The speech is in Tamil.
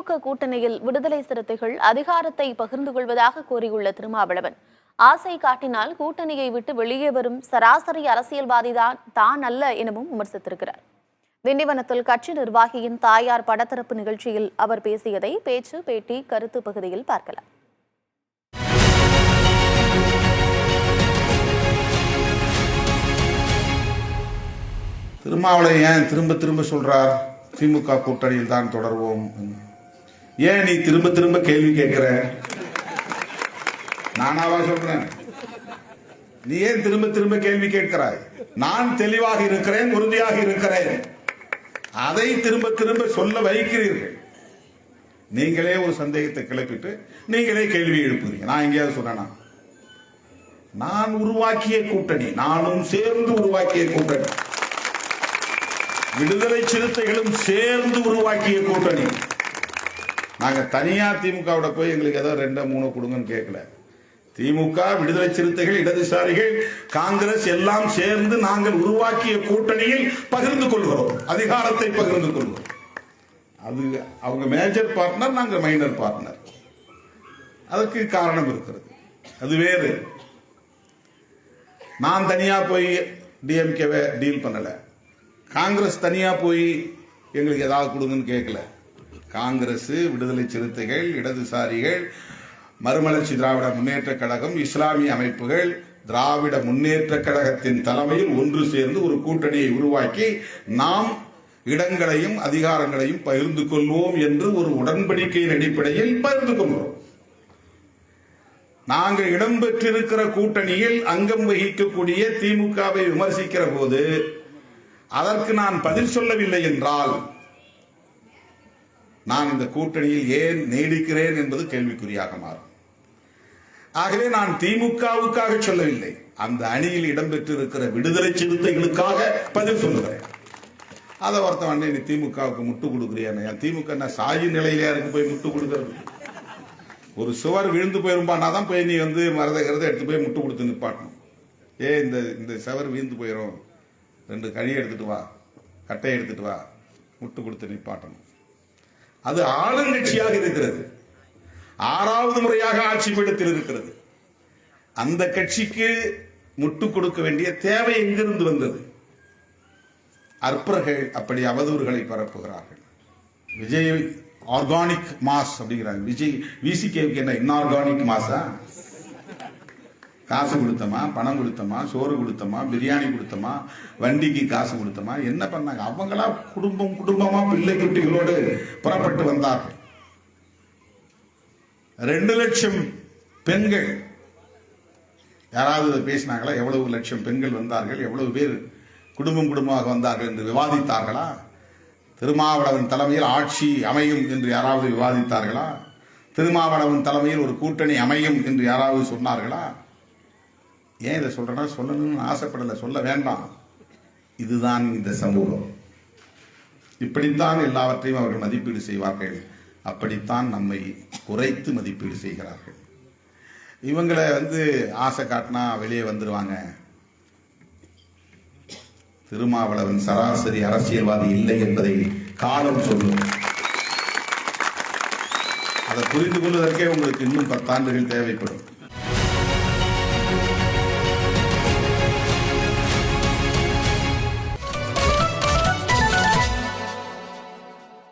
திமுக கூட்டணியில் விடுதலை சிறுத்தைகள் அதிகாரத்தை பகிர்ந்து கொள்வதாக கூறியுள்ள திருமாவளவன், ஆசை காட்டினால் கூட்டணியை விட்டு வெளியே வரும் சராசரி அரசியல்வாதிதான் தான் அல்ல எனவும் விமர்சித்திருக்கிறார். திண்டிவனத்தில் கட்சி நிர்வாகியின் தாயார் படத்தரப்பு நிகழ்ச்சியில் அவர் பேசியதை பேச்சு, பேட்டி, கருத்து பகுதியில் பார்க்கலாம். திருமாவளவன் ஏன் திரும்ப திரும்ப சொல்றார் திமுக கூட்டணியில் தான் தொடர்வோம்? ஏன் நீ திரும்ப திரும்ப கேள்வி கேட்கிற? நானாவா சொல்றேன்? நீ ஏன் திரும்ப திரும்ப கேள்வி கேட்கிறாய்? நான் தெளிவாக இருக்கிறேன், உறுதியாக இருக்கிறேன். அதை திரும்ப திரும்ப சொல்ல வைக்கிறீர்கள். நீங்களே ஒரு சந்தேகத்தை கிளப்பிட்டு நீங்களே கேள்வி எழுப்புறீங்க. நான் எங்கேயாவது சொன்னா? நான் உருவாக்கிய கூட்டணி, நானும் சேர்ந்து உருவாக்கிய கூட்டணி, விடுதலை சிறுத்தைகளும் சேர்ந்து உருவாக்கிய கூட்டணி. நாங்க தனியா திமுக போய் எங்களுக்கு ஏதோ 2-3 கொடுங்கன்னு கேட்கல. திமுக, விடுதலை சிறுத்தைகள், இடதுசாரிகள், காங்கிரஸ் எல்லாம் சேர்ந்து நாங்கள் உருவாக்கிய கூட்டணியில் பகிர்ந்து கொள்கிறோம், அதிகாரத்தை பகிர்ந்து கொள்கிறோம். அது அவங்க மேஜர் பார்ட்னர், நாங்கள் மைனர் பார்ட்னர். அதற்கு காரணம் இருக்கிறது, அது வேறு. நான் தனியா போய் டிஎம்கேவை டீல் பண்ணல. காங்கிரஸ் தனியா போய் எங்களுக்கு ஏதாவது கொடுங்கன்னு கேட்கல. காங்கிரஸ், விடுதலை சிறுத்தைகள், இடதுசாரிகள், மறுமலர்ச்சி திராவிட முன்னேற்ற கழகம், இஸ்லாமிய அமைப்புகள், திராவிட முன்னேற்ற கழகத்தின் தலைமையில் ஒன்று சேர்ந்து ஒரு கூட்டணியை உருவாக்கி நாம் இடங்களையும் அதிகாரங்களையும் பகிர்ந்து கொள்வோம் என்று ஒரு உடன்படிக்கையின் அடிப்படையில் பகிர்ந்து கொள்வோம். நாங்கள் இடம்பெற்றிருக்கிற கூட்டணியில் அங்கம் வகிக்கக்கூடிய திமுகவை விமர்சிக்கிற போது அதற்கு நான் பதில் சொல்லவில்லை என்றால் நான் இந்த கூட்டணியில் ஏன் நீடிக்கிறேன் என்பது கேள்விக்குறியாக மாறும். ஆகவே நான் திமுகவுக்காக சொல்லவில்லை, அந்த அணியில் இடம்பெற்றிருக்கிற விடுதலை சிறுத்தைகளுக்காக பதில் சொல்லுகிறேன். அதை ஒருத்தவன் நீ திமுகவுக்கு முட்டு கொடுக்குறியா? திமுக என்ன சாயி நிலையிலே இருக்கு போய் முட்டு கொடுக்கறது? ஒரு சுவர் விழுந்து போயிருப்பானா தான் போய் நீ மரதகிறத எடுத்து போய் முட்டு கொடுத்து நிப்பாட்டணும். இந்த சுவர் வீழ்ந்து போயிடும், 2 கழி எடுத்துட்டு வா, கட்டை எடுத்துட்டு வா, முட்டு கொடுத்து நிப்பாட்டணும். அது ஆளுங்கட்சியாக இருக்கிறது, 6வது முறையாக ஆட்சி பீடத்தில் இருக்கிறது. அந்த கட்சிக்கு முட்டு கொடுக்க வேண்டிய தேவை எங்கிருந்து வந்தது? அற்பர்கள் அப்படி அவதூறுகளை பரப்புகிறார்கள். விஜய் ஆர்கானிக் மாஸ் அப்படிங்கிறாங்க. விஜய் விசிகேவுக்கு என்ன இன்ஆர்கானிக் மாஸா? காசு கொடுத்தமா, பணம் கொடுத்தமா, சோறு கொடுத்தமா, பிரியாணி கொடுத்தமா, வண்டிக்கு காசு கொடுத்தமா, என்ன பண்ணாங்க? அவங்களா குடும்பமா பிள்ளை குட்டிகளோடு புறப்பட்டு வந்தார்கள். 2 லட்சம் பெண்கள், யாராவது பேசினாங்களா? எவ்வளவு லட்சம் பெண்கள் வந்தார்கள், எவ்வளவு பேர் குடும்பமாக வந்தார்கள் என்று விவாதித்தார்களா? திருமாவளவன் தலைமையில் ஆட்சி அமையும் என்று யாராவது விவாதித்தார்களா? திருமாவளவன் தலைமையில் ஒரு கூட்டணி அமையும் என்று யாராவது சொன்னார்களா? ஏன் இதை சொல்றேன்னா, சொல்லணும்னு ஆசைப்படல, சொல்ல வேண்டாம். இதுதான் இந்த சமூகம். இப்படித்தான் எல்லாவற்றையும் அவர்கள் மதிப்பீடு செய்வார்கள். அப்படித்தான் நம்மை குறைத்து மதிப்பீடு செய்கிறார்கள். இவங்களை ஆசை காட்டினா வெளியே வந்துடுவாங்க. திருமாவளவன் சராசரி அரசியல்வாதி இல்லை என்பதை காலம் சொல்லும். அதை புரிந்து கொள்வதற்கே உங்களுக்கு இன்னும் 10 ஆண்டுகள் தேவைப்படும்.